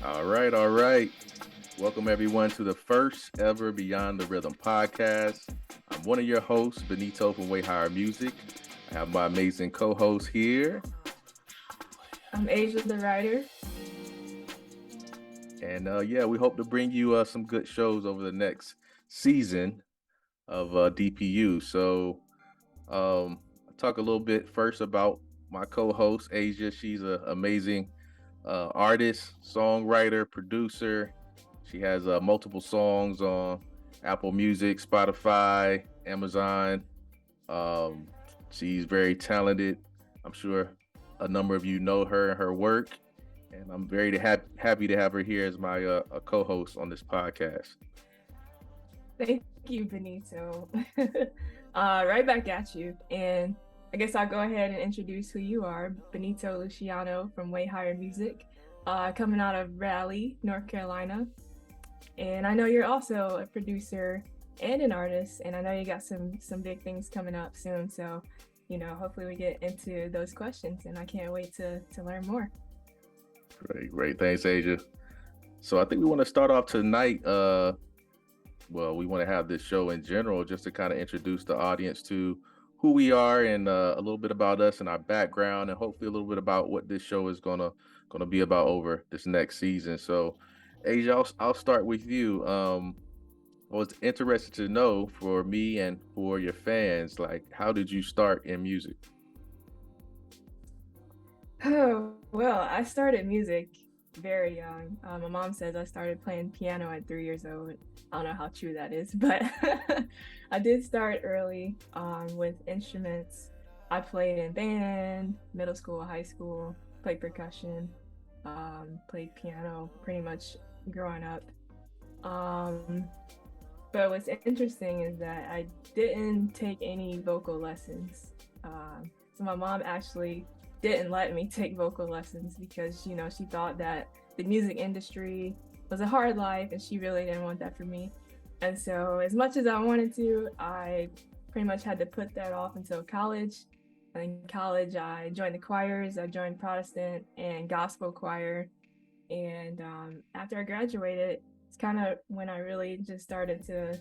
All right, all right. Welcome everyone to the first ever Beyond the Rhythm podcast. I'm one of your hosts, Benito from Way Higher Music. I have my amazing co-host here. I'm Asia the writer. And we hope to bring you some good shows over the next season of DPU. So I'll talk a little bit first about my co-host, Asia. She's an amazing artist, songwriter, producer. She has multiple songs on Apple Music, Spotify, Amazon. Um, she's very talented. I'm sure a number of you know her and her work, and I'm very happy to have her here as my co-host on this podcast. Thank you, Benito. Right back at you. And I guess I'll go ahead and introduce who you are. Benito Luciano from Way Higher Music, coming out of Raleigh, North Carolina. And I know you're also a producer and an artist, and I know you got some big things coming up soon. So, hopefully we get into those questions, and I can't wait to learn more. Great. Thanks, Asia. So I think we want to start off tonight. We want to have this show in general just to kind of introduce the audience to who we are and a little bit about us and our background, and hopefully a little bit about what this show is gonna be about over this next season. So, Asia, I'll start with you. I was interested to know, for me and for your fans, like, how did you start in music? Oh, well, I started music very young. My mom says I started playing piano at 3 years old. I don't know how true that is, but I did start early with instruments. I played in band, middle school, high school, played percussion, played piano pretty much growing up. But what's interesting is that I didn't take any vocal lessons. So my mom actually didn't let me take vocal lessons because, she thought that the music industry was a hard life and she really didn't want that for me. And so as much as I wanted to, I pretty much had to put that off until college. And in college, I joined the choirs. I joined Protestant and gospel choir. And after I graduated, it's kind of when I really just started to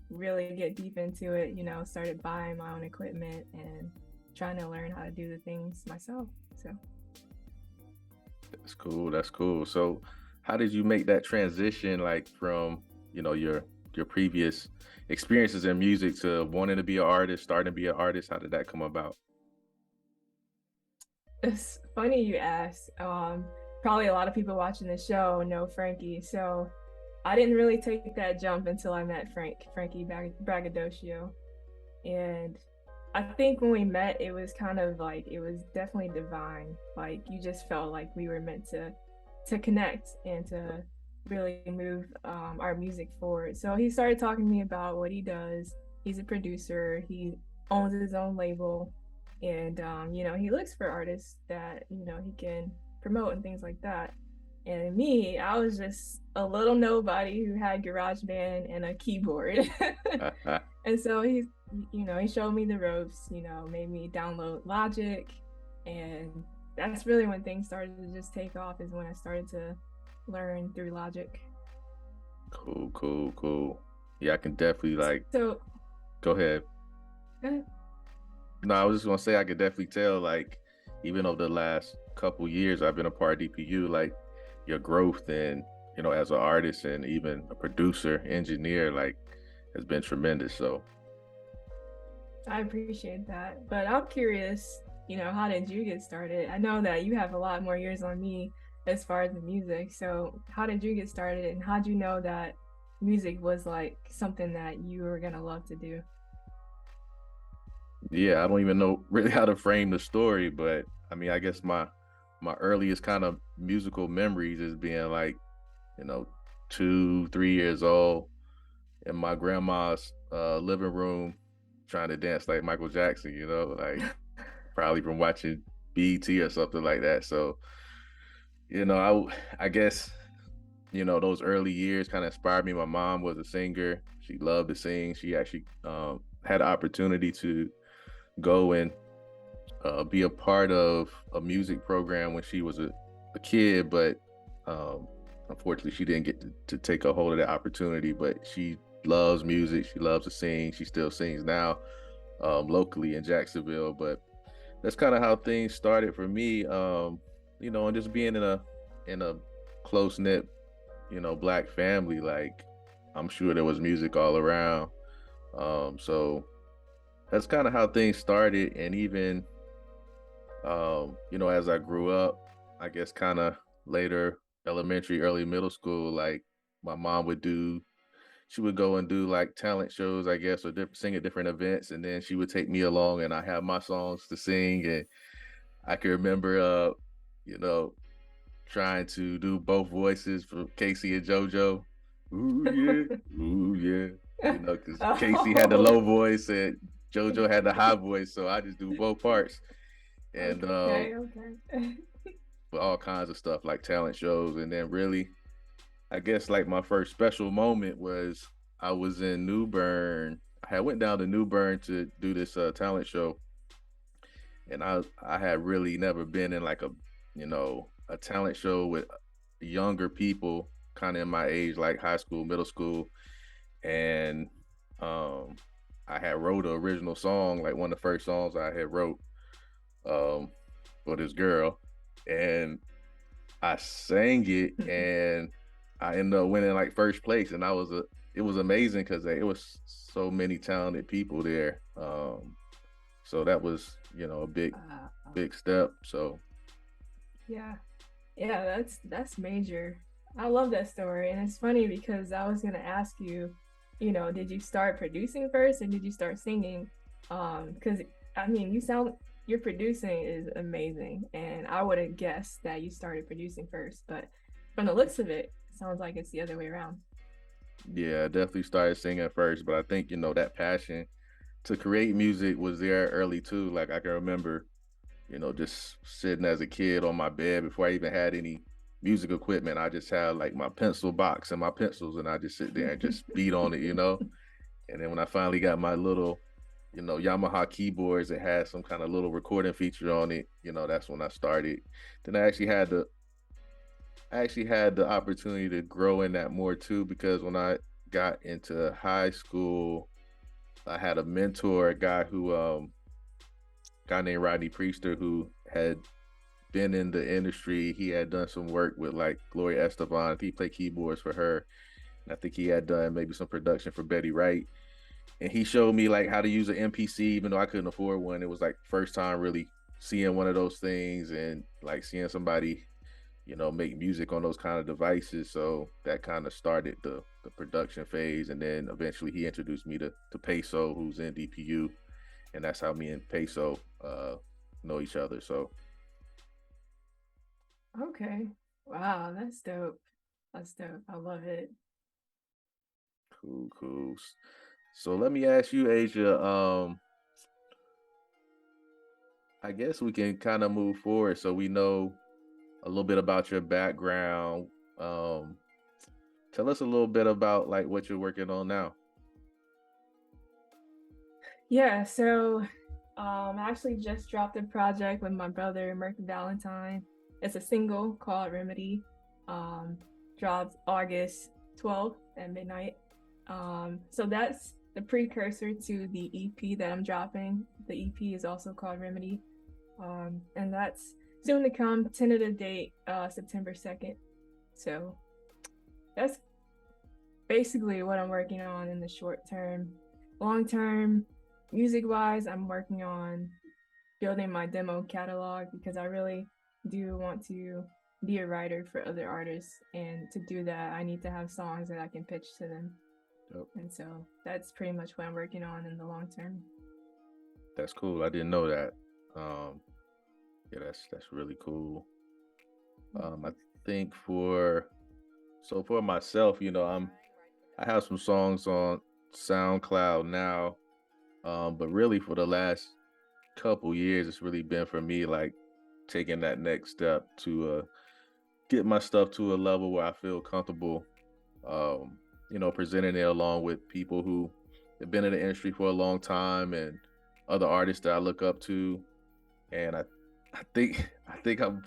really get deep into it, started buying my own equipment and trying to learn how to do the things myself. So That's cool. So how did you make that transition, like, from your previous experiences in music to wanting to be an artist, starting to be an artist? How did that come about? it's funny you ask. Probably a lot of people watching the show know Frankie. So I didn't really take that jump until I met Frankie Braggadocio. And I think when we met, it was kind of like, it was definitely divine. Like, you just felt like we were meant to connect and to really move our music forward. So he started talking to me about what he does. He's a producer. He owns his own label. And, he looks for artists that, he can promote and things like that. And me, I was just a little nobody who had GarageBand and a keyboard. And so he showed me the ropes, made me download Logic. And that's really when things started to just take off, is when I started to learn through Logic. Cool. Yeah, I can definitely So go ahead. go ahead. No, I was just gonna say I could definitely tell, like, even over the last couple years I've been a part of DPU, like, your growth and as an artist and even a producer, engineer, like, has been tremendous. So I appreciate that. But I'm curious, how did you get started? I know that you have a lot more years on me as far as the music. So how did you get started, and how did you know that music was like something that you were gonna love to do? yeah, I don't even know really how to frame the story, but I mean, I guess my earliest kind of musical memories is being like, 2, 3 years old in my grandma's living room trying to dance like Michael Jackson, like, probably from watching BET or something like that. So, I guess, those early years kind of inspired me. My mom was a singer. She loved to sing. She actually had the opportunity to go and be a part of a music program when she was a kid, but unfortunately she didn't get to take a hold of that opportunity, but she loves music. She loves to sing. She still sings now, locally in Jacksonville. But that's kind of how things started for me. And just being in a close knit, Black family, like I'm sure there was music all around. So that's kind of how things started. And even as I grew up, I guess kind of later elementary, early middle school, like my mom she would go and do like talent shows, I guess, or sing at different events. And then she would take me along and I have my songs to sing. And I can remember, you know, trying to do both voices for Casey and JoJo. Ooh, yeah. Ooh, yeah. Because Casey had the Oh, low voice and JoJo had the high voice. So I just do both parts. And okay. for all kinds of stuff like talent shows. And then really, I guess like my first special moment was I was in New Bern. I had went down to New Bern to do this talent show, and I had really never been in like a talent show with younger people, kind of in my age, like high school, middle school, and um, I had wrote an original song, like one of the first songs I had wrote um, for this girl, and I sang it and I ended up winning like first place, and it was amazing because it was so many talented people there. So that was a big step. So Yeah. Yeah, that's major. I love that story. And it's funny because I was gonna ask you, did you start producing first or did you start singing? Because I mean your producing is amazing and I would have guessed that you started producing first, but from the looks of it, sounds like it's the other way around. yeah, I definitely started singing first, but I think that passion to create music was there early too. Like I can remember just sitting as a kid on my bed before I even had any music equipment. I just had like my pencil box and my pencils, and I just sit there and just beat on it. And then when I finally got my little, Yamaha keyboards that had some kind of little recording feature on it, that's when I started. Then I actually had the opportunity to grow in that more too, because when I got into high school, I had a mentor, a guy named Rodney Priester, who had been in the industry. He had done some work with like Gloria Estefan. He played keyboards for her. And I think he had done maybe some production for Betty Wright. And he showed me like how to use an MPC, even though I couldn't afford one. It was like first time really seeing one of those things and like seeing somebody, make music on those kind of devices. So that kind of started the production phase. And then eventually he introduced me to Peso, who's in DPU. And that's how me and Peso know each other. So Okay. Wow, that's dope. That's dope. I love it. cool, cool. So let me ask you, Asia. I guess we can kind of move forward so we know a little bit about your background. Um, Tell us a little bit about like what you're working on now. Yeah, so I actually just dropped a project with my brother Merk Valentine. It's a single called Remedy. Um, Dropped August 12th at midnight. So that's the precursor to the EP that I'm dropping. The EP is also called Remedy. And that's soon to come, tentative date September 2nd. So that's basically what I'm working on in the short term. Long term, music wise, I'm working on building my demo catalog because I really do want to be a writer for other artists. And to do that, I need to have songs that I can pitch to them. Yep. And so that's pretty much what I'm working on in the long term. That's cool. I didn't know that. Um, yeah, that's really cool. I think for myself, I have some songs on SoundCloud now. But really for the last couple years, it's really been for me like taking that next step to get my stuff to a level where I feel comfortable, presenting it along with people who have been in the industry for a long time and other artists that I look up to. And I think I'm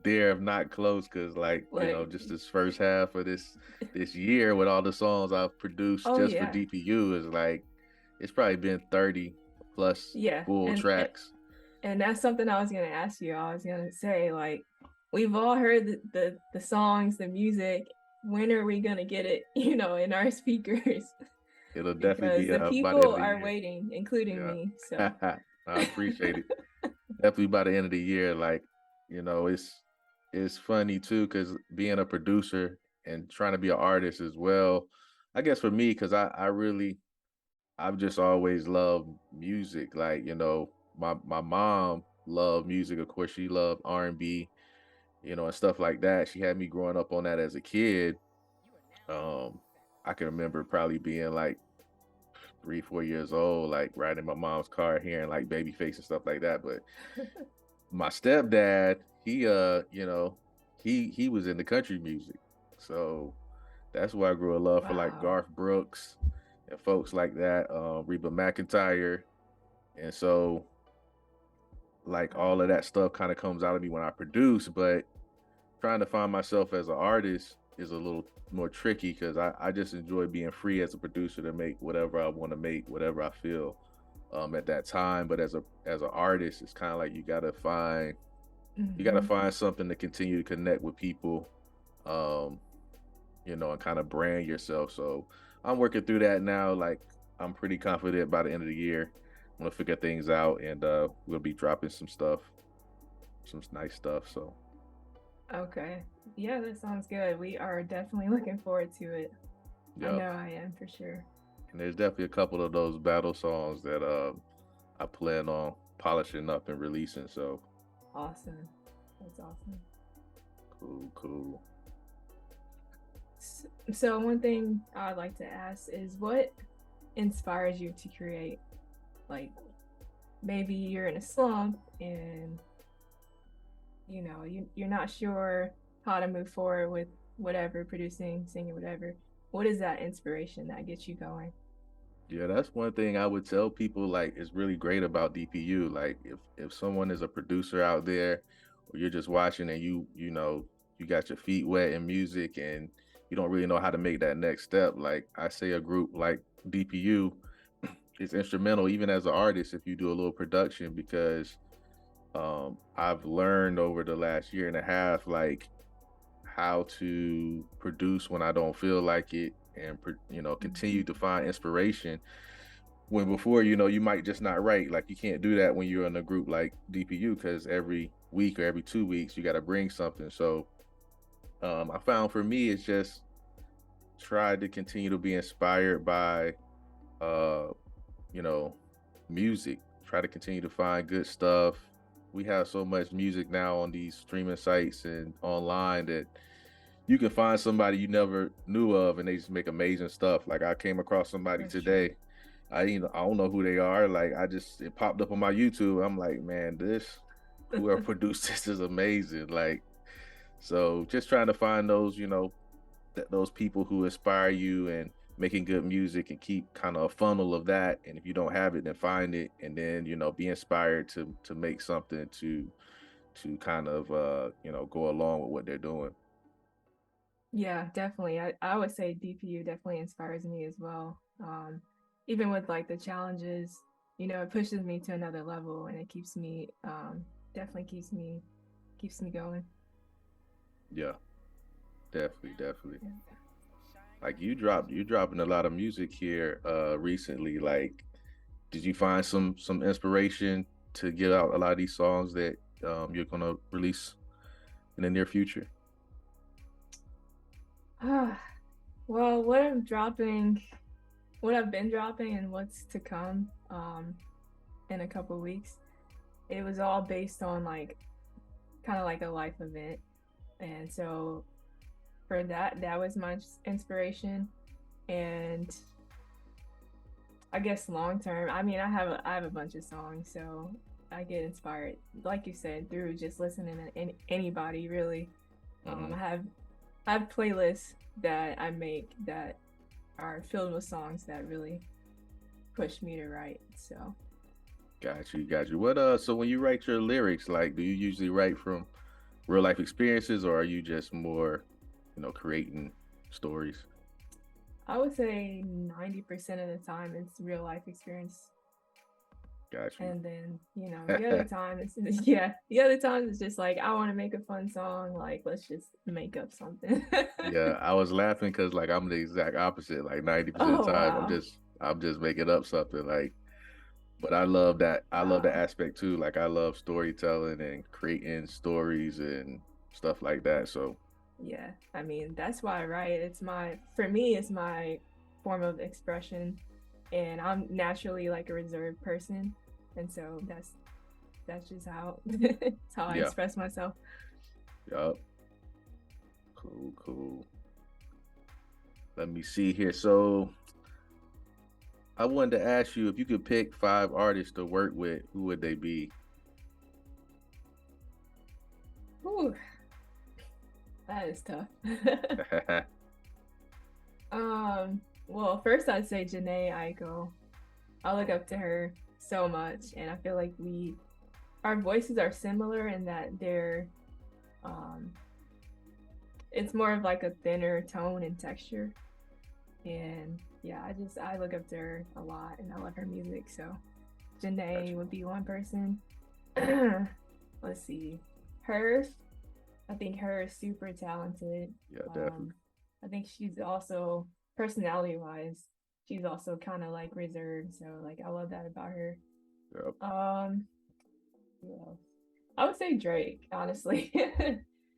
there, if not close, because like, Like, just this first half of this year with all the songs I've produced oh just for yeah, DPU is like it's probably been 30 plus yeah, full tracks. and that's something I was gonna ask you. I was gonna say, like, we've all heard the songs, the music. When are we gonna get it, in our speakers? It'll definitely Because be the by the end people of the are year. waiting, including Yeah. me. So I appreciate it. Definitely by the end of the year, like, it's funny too, because being a producer and trying to be an artist as well, I guess for me, because I've just always loved music. Like, my mom loved music. Of course, she loved R&B, and stuff like that. She had me growing up on that as a kid. Um, I can remember probably being like 3, 4 years old, like riding my mom's car, hearing like Babyface and stuff like that. But my stepdad, he was into country music. So that's why I grew a love for like wow. Garth Brooks and folks like that, Reba McEntire. And so like all of that stuff kind of comes out of me when I produce, but trying to find myself as an artist is a little more tricky because I just enjoy being free as a producer to make whatever I want to make, whatever I feel at that time. But as an artist, it's kind of like you gotta Hmm. find something to continue to connect with people, um, and kind of brand yourself. So I'm working through that now. Like I'm pretty confident by the end of the year, I'm gonna figure things out, and we'll be dropping some stuff, some nice stuff. So Okay. Yeah, that sounds good. We are definitely looking forward to it. I yeah, know I am for sure. and there's definitely a couple of those battle songs that I plan on polishing up and releasing. So Awesome. That's awesome. cool, cool. So one thing I'd like to ask is what inspires you to create? Like maybe you're in a slump and you're not sure how to move forward with whatever, producing, singing, whatever. What is that inspiration that gets you going? Yeah, that's one thing I would tell people like is really great about DPU. Like if someone is a producer out there or you're just watching and you got your feet wet in music and you don't really know how to make that next step, like I say a group like DPU is instrumental even as an artist if you do a little production because I've learned over the last year and a half like how to produce when I don't feel like it and continue to find inspiration when before you might just not write. Like you can't do that when you're in a group like DPU because every week or every 2 weeks you got to bring something. So I found for me it's just try to continue to be inspired by uh you know music, try to continue to find good stuff. We have so much music now on these streaming sites and online that you can find somebody you never knew of and they just make amazing stuff. Like I came across somebody That's true. today. I don't know who they are. Like it popped up on my YouTube. I'm like, man, whoever produced this is amazing. Like, so just trying to find those, those people who inspire you and making good music and keep kind of a funnel of that. And if you don't have it, then find it and then, be inspired to make something to kind of go along with what they're doing. Yeah, definitely. I would say DPU definitely inspires me as well. Even with like the challenges, it pushes me to another level and it keeps me definitely keeps me going. Yeah, definitely, definitely. Yeah. Like you dropping a lot of music here recently. Like, did you find some inspiration to get out a lot of these songs that you're gonna release in the near future? Well, what I've been dropping and what's to come in a couple weeks, it was all based on like kind of like a life event. And so for that was my inspiration. And I guess long term, I mean, I have a bunch of songs, so I get inspired, like you said, through just listening to anybody really. Mm-hmm. I have playlists that I make that are filled with songs that really push me to write. So Got you, got you. What so when you write your lyrics, like, do you usually write from real life experiences, or are you just more, creating stories? I would say 90% of the time it's real life experience. Got you. And then, the other time it's yeah, the other times it's just like I want to make a fun song, like let's just make up something. Yeah, I was laughing because like I'm the exact opposite. Like 90% of Oh the time, wow. I'm just making up something. Like, but I love that. I love the Wow. aspect too. Like I love storytelling and creating stories and stuff like that. So Yeah. I mean, that's why I write. For me, it's my form of expression. And I'm naturally like a reserved person. And so that's just how it's how I yeah, express myself. yup. Cool, cool. Let me see here. So I wanted to ask you if you could pick 5 artists to work with, who would they be? Ooh, that is tough. Well, first I'd say Janae Aiko. I look up to her so much, and I feel like our voices are similar in that um, it's more of like a thinner tone and texture. And yeah, I look up to her a lot, and I love her music. So Janae Gotcha. would be one person. Let's see, her. I think her is super talented. Yeah, definitely. Um, I think she's also personality wise, she's also kind of like reserved. So like I love that about her. Yep. Um, who else? I would say Drake, honestly.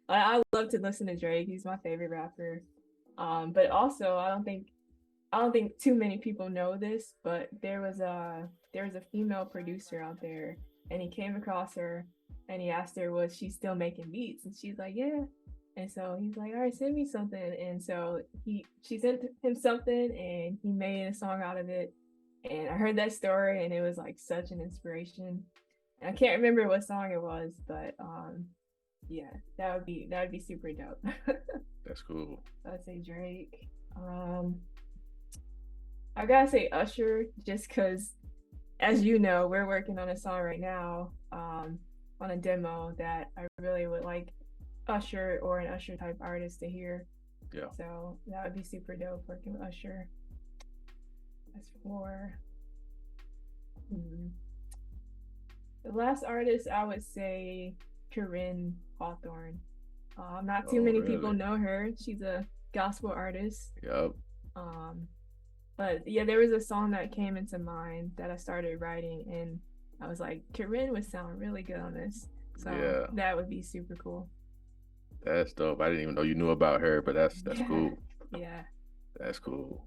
I love to listen to Drake. He's my favorite rapper. But also I don't think too many people know this, but there was a female producer out there, and he came across her, and he asked her was she still making beats, and she's like yeah, and so he's like all right, send me something, and so she sent him something, and he made a song out of it, and I heard that story, and it was like such an inspiration, and I can't remember what song it was, but yeah, that would be super dope. That's cool. So I'd say Drake. Um, I gotta say Usher, just because, as you know, we're working on a song right now, on a demo that I really would like Usher or an Usher type artist to hear. Yeah. So that would be super dope working with Usher. As for hmm, the last artist, I would say Corinne Hawthorne. Not too Oh, many people really? know her. She's a gospel artist. Yep. Um, But yeah, there was a song that came into mind that I started writing, and I was like, Corinne would sound really good on this. So Yeah. that would be super cool. That's dope. I didn't even know you knew about her, but that's Yeah. cool. Yeah. That's cool.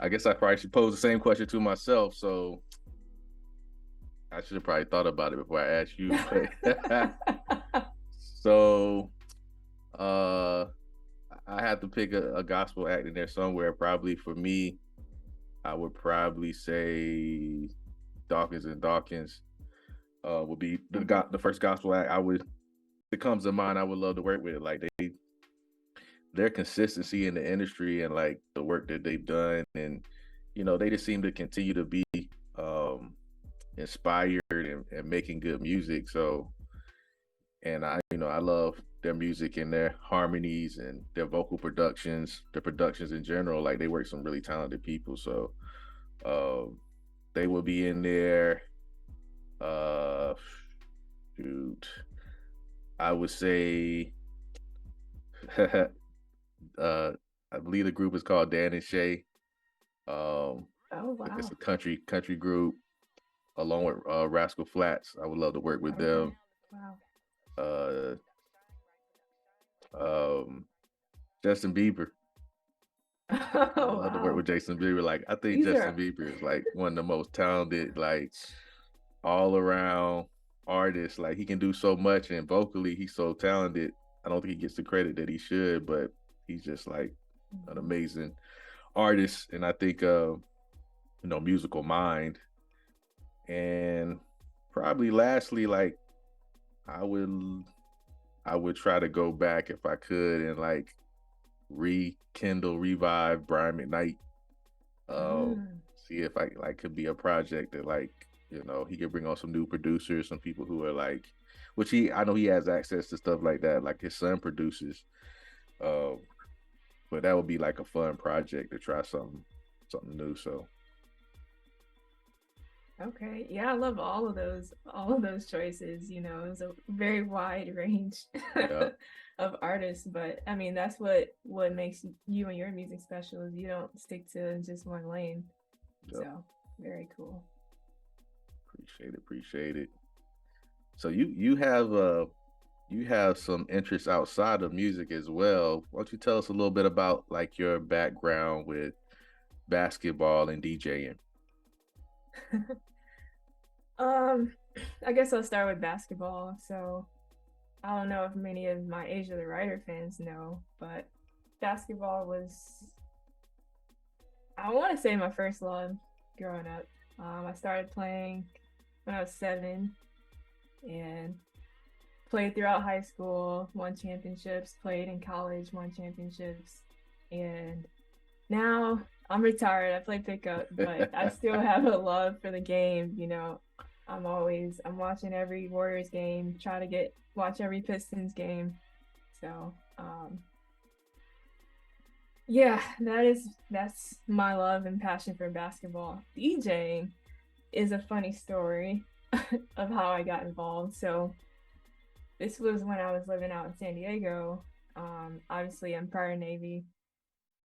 I guess I probably should pose the same question to myself. So I should have probably thought about it before I asked you. But so uh I have to pick a gospel act in there somewhere. Probably for me, I would probably say Dawkins and Dawkins would be the first gospel act I would that comes to mind. I would love to work with. Like their consistency in the industry and like the work that they've done, and they just seem to continue to be um inspired and making good music. So, and I love their music and their harmonies and their vocal productions, their productions in general. Like they work some really talented people. So um they will be in there. uh Shoot, I would say I believe the group is called Dan and Shay. um Oh it's wow. a country group along with Rascal Flats. I would love to work with Okay. them. Wow. uh um Justin Bieber. I would Oh love to work wow. with Jason Bieber. Like I think These Justin are Bieber is like one of the most talented, like all around artists. Like he can do so much, and vocally he's so talented. I don't think he gets the credit that he should, but he's just like an mhm. amazing artist, and I think musical mind. And probably lastly, like I would I would try to go back if I could and like rekindle, revive Brian McKnight. Mm. See if I like could be a project that like You know, he could bring on some new producers, some people who are like, which I know he has access to stuff like that, like his son produces. Uh, but that would be like a fun project to try something new. So Okay. Yeah, I love all of those choices. You know, it's a very wide range yeah, of artists, but I mean, that's what makes you and your music special is you don't stick to just one lane. yep. So, very cool. Appreciate it. So you have some interests outside of music as well. Why don't you tell us a little bit about like your background with basketball and DJing? um, I guess I'll start with basketball. So, I don't know if many of my Asia the Writer fans know, but basketball was, I want to say, my first love growing up. I started playing when I was 7 and played throughout high school, won championships, played in college, won championships. And now I'm retired. I play pickup, but I still have a love for the game. You know, I'm watching every Warriors game, try to watch every Pistons game. So, yeah, that's my love and passion for basketball. DJing is a funny story of how I got involved. So this was when I was living out in San Diego. Obviously, I'm prior Navy,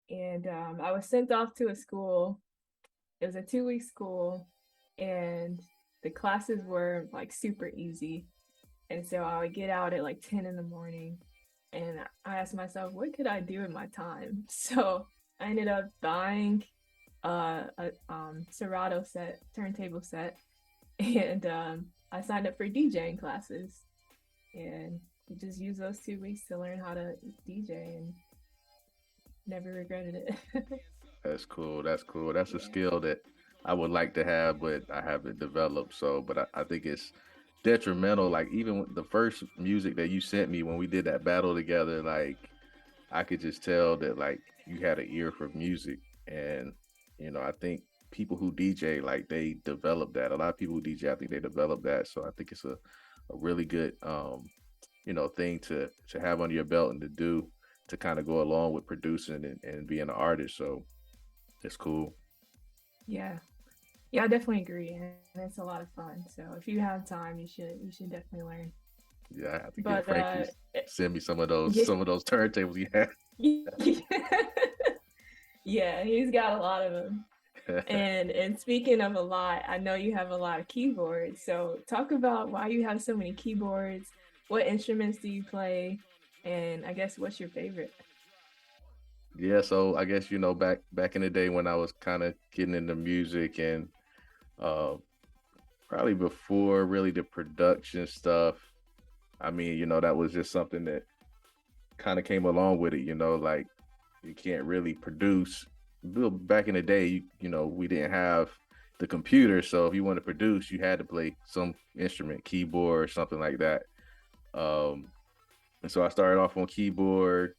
and I was sent off to a school. It was a 2-week school, and the classes were like super easy. And so I would get out at like 10 in the morning, and I asked myself, what could I do with my time? So I ended up buying a Serato set, turntable set, and I signed up for DJing classes, and just used those 2 weeks to learn how to DJ, and never regretted it. That's cool. That's cool. That's a Yeah. skill that I would like to have, but I haven't developed. So, but I think it's detrimental. Like even with the first music that you sent me when we did that battle together, like I could just tell that like you had an ear for music, and I think people who DJ like they develop that. A lot of people who DJ, I think they develop that. So I think it's a really good thing to have under your belt and to do to kind of go along with producing and being an artist. So it's cool. Yeah. Yeah, I definitely agree. And it's a lot of fun. So if you have time, you should definitely learn. Yeah, I have to get But Frankie send me yeah, some of those turntables he had. yeah, he's got a lot of them. And speaking of a lot, I know you have a lot of keyboards. So talk about why you have so many keyboards. What instruments do you play? And I guess what's your favorite? Yeah, so I guess back in the day when I was kind of getting into music and uh probably before really the production stuff. I mean, that was just something that kind of came along with it, like you can't really produce. Back in the day, we didn't have the computer, so if you want to produce, you had to play some instrument, keyboard or something like that. Um, and so I started off on keyboard,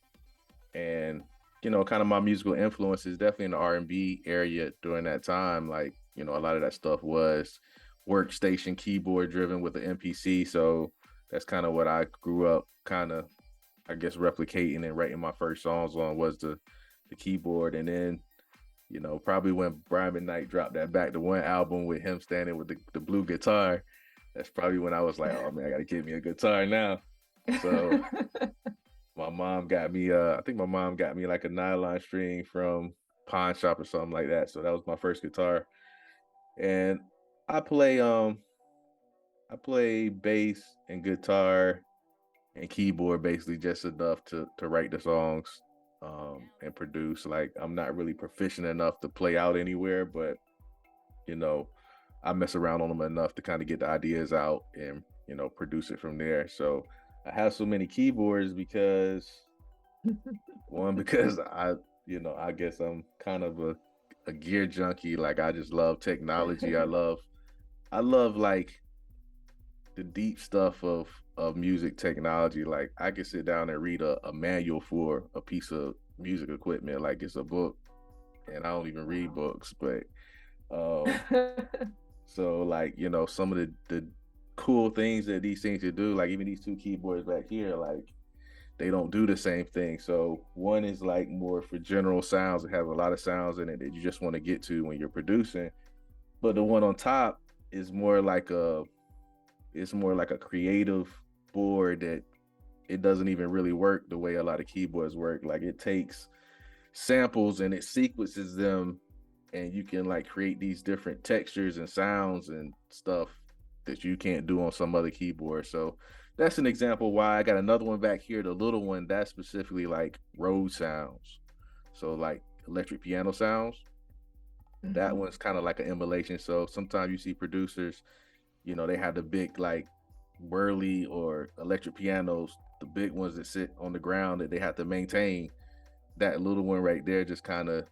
and kind of my musical influence is definitely in the R&B area during that time. Like, a lot of that stuff was workstation keyboard driven with the MPC. So that's kind of what I grew up kind of, I guess, replicating and writing my first songs on was the keyboard. And then, probably when Brian McKnight dropped that Back to One album with him standing with the blue guitar, that's probably when I was like, oh man, I gotta get me a guitar now. So my mom got me I think my mom got me like a nylon string from pawn shop or something like that. So that was my first guitar. And I play I play bass and guitar and keyboard basically just enough to write the songs and produce. Like I'm not really proficient enough to play out anywhere, but you know, I mess around on them enough to kind of get the ideas out and produce it from there. So I have so many keyboards because one, because I guess I'm kind of a gear junkie. Like I just love technology. I love like the deep stuff of music technology. Like I could sit down and read a manual for a piece of music equipment like it's a book, and I don't even read Wow. books. But um So like, you know, some of the cool things that these things to do, like even these two keyboards back here, like they don't do the same thing. So one is like more for general sounds. It has a lot of sounds in it that you just want to get to when you're producing. But the one on top is more like a creative board that it doesn't even really work the way a lot of keyboards work. Like it takes samples and it sequences them, and you can like create these different textures and sounds and stuff that you can't do on some other keyboard. So that's an example why. I got another one back here, the little one, that's specifically like road sounds. So like electric piano sounds. That one's kind of like an emulation. So sometimes you see producers, you know, they have the big like whirly or electric pianos, the big ones that sit on the ground that they have to maintain. That little one right there just kind of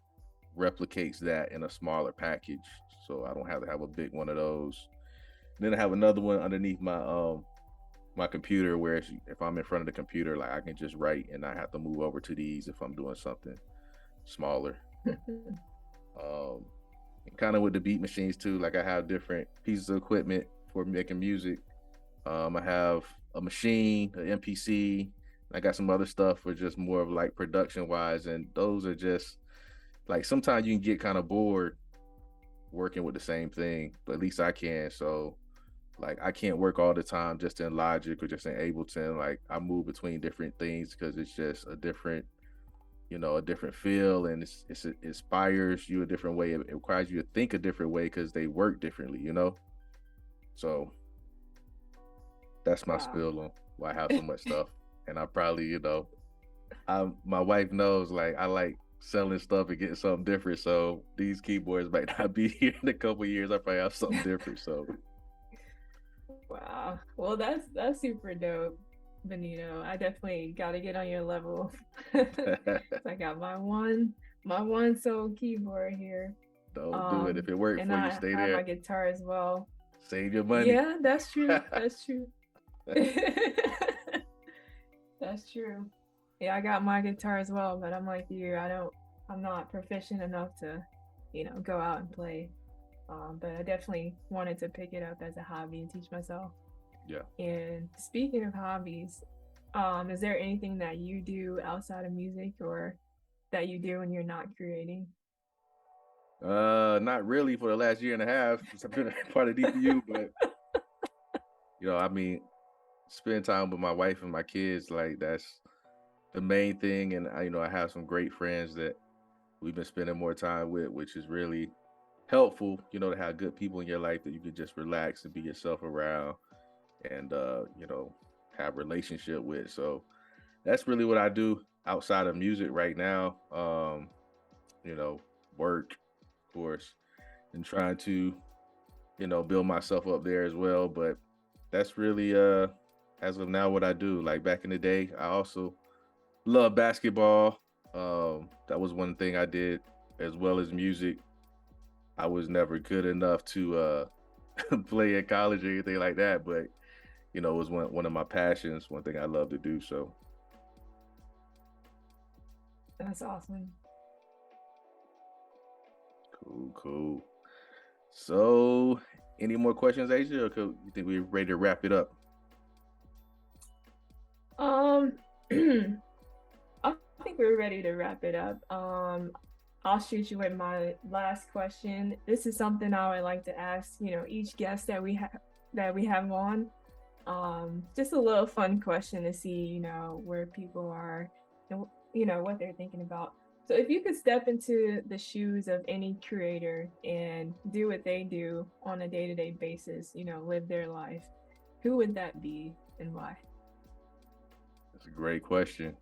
replicates that in a smaller package. So I don't have to have a big one of those. And then I have another one underneath my computer where if I'm in front of the computer, like I can just write and I have to move over to these if I'm doing something smaller. um Kind of with the beat machines too, like I have different pieces of equipment for making music. I have a machine, an MPC. I got some other stuff for just more of like production wise, and those are just like sometimes you can get kind of bored working with the same thing, but at least I can. So like I can't work all the time just in Logic or just in Ableton. Like I move between different things because it's just a different, you know, a different feel, and it inspires you a different way. It requires you to think a different way because they work differently, you know. So that's my Wow. spill on why I have so much stuff. And I probably, you know, my wife knows like I like selling stuff and getting something different. So these keyboards might not be here in a couple of years. I probably have something different. So Wow. Well, that's super dope, Benito. I definitely got to get on your level. I got my one soul keyboard here. don't do it. If it worked And for you, I stay have there. my guitar as well. Save your money. Yeah, that's true. That's true. That's true. Yeah, I got my guitar as well, but I'm like you. I'm not proficient enough to, go out and play. But I definitely wanted to pick it up as a hobby and teach myself. Yeah. And speaking of hobbies, is there anything that you do outside of music or that you do when you're not creating? Not really for the last year and a half since I've been a part of DPU, but you know, I mean, spend time with my wife and my kids, like that's the main thing. And I, you know, I have some great friends that we've been spending more time with, which is really helpful, you know, to have good people in your life that you can just relax and be yourself around and you know, have relationship with. So that's really what I do outside of music right now. You know, work, of course, and trying to, you know, build myself up there as well. But that's really as of now what I do. Like back in the day, I also love basketball. That was one thing I did as well as music. I was never good enough to play in college or anything like that, but you know, it was one of my passions, one thing I love to do. So That's awesome. cool. So any more questions, Asia, or you think we're ready to wrap it up? Um, I think we're ready to wrap it up. I'll shoot you with my last question. This is something I would like to ask, each guest that we have on. Just a little fun question to see, where people are and what they're thinking about. So if you could step into the shoes of any creator and do what they do on a day-to-day basis, live their life, who would that be and why? That's a great question.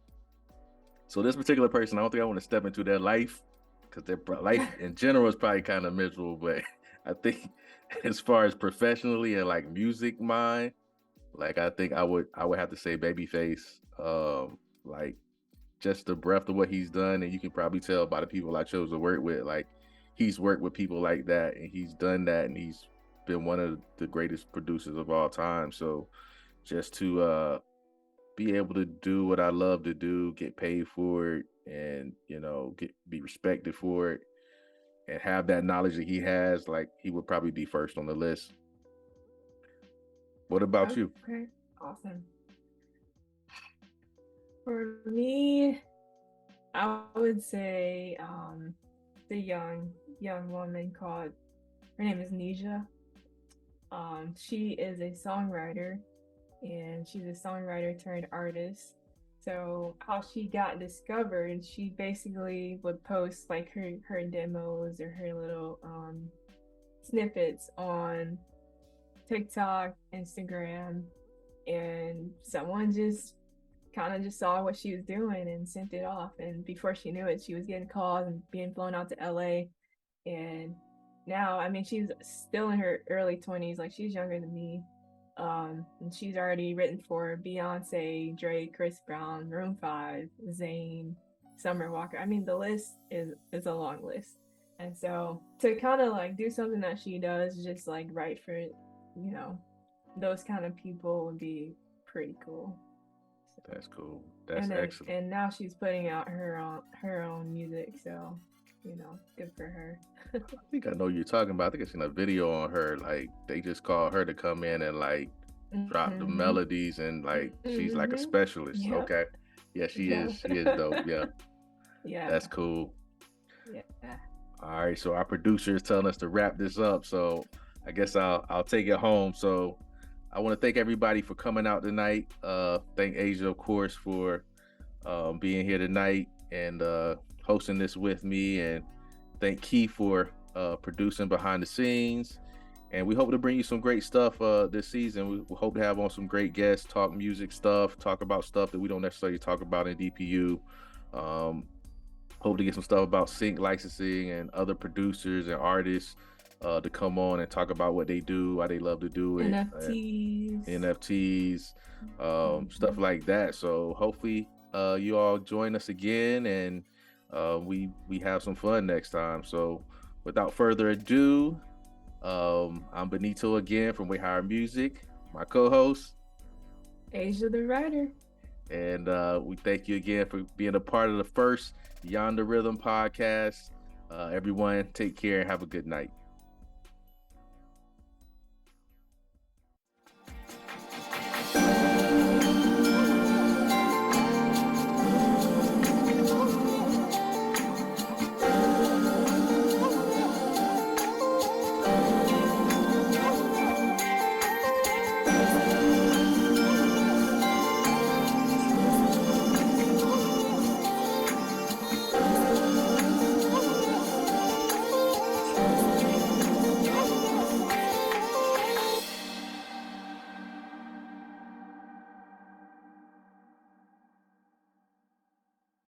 So this particular person, I don't think I want to step into their life because their life in general is probably kind of miserable. But I think as far as professionally and like music mind, like I think I would have to say Babyface. Like just the breadth of what he's done, and you can probably tell by the people I chose to work with. Like he's worked with people like that, and he's done that, and he's been one of the greatest producers of all time. So just to be able to do what I love to do, get paid for it, and you know, be respected for it, and have that knowledge that he has, like he would probably be first on the list. What about you? Okay, awesome. For me, I would say the young woman called, her name is Nisha. She is a songwriter, and she's a songwriter turned artist. So how she got discovered, she basically would post like her demos or her little snippets on TikTok, Instagram, and someone just kind of just saw what she was doing and sent it off. And before she knew it, she was getting calls and being flown out to LA. And now, I mean, she's still in her early 20s, like she's younger than me. And she's already written for Beyonce, Drake, Chris Brown, Maroon 5, Zayn, Summer Walker. I mean, the list is a long list. And so to kind of like do something that she does, just like write for, those kind of people would be pretty cool. So, That's cool. That's excellent. And now she's putting out her own music, so good for her. I think I know you're talking about. I think I seen a video on her. Like they just called her to come in and like drop the melodies, and like she's like a specialist. Yep. Okay, yeah, she is. She is dope. Yeah, yeah, that's cool. Yeah. All right, so our producer is telling us to wrap this up. So I guess I'll take it home. So I want to thank everybody for coming out tonight. Thank Asia, of course, for being here tonight and hosting this with me, and thank Keith for producing behind the scenes. And we hope to bring you some great stuff this season. We hope to have on some great guests, talk music stuff, talk about stuff that we don't necessarily talk about in DPU. Hope to get some stuff about sync licensing and other producers and artists to come on and talk about what they do, why they love to do it. NFTs, stuff like that. So hopefully you all join us again, and we have some fun next time. So without further ado, I'm Benito again from Way Higher Music, my co-host Asia the writer, and we thank you again for being a part of the first Yonder Rhythm podcast. Everyone take care and have a good night.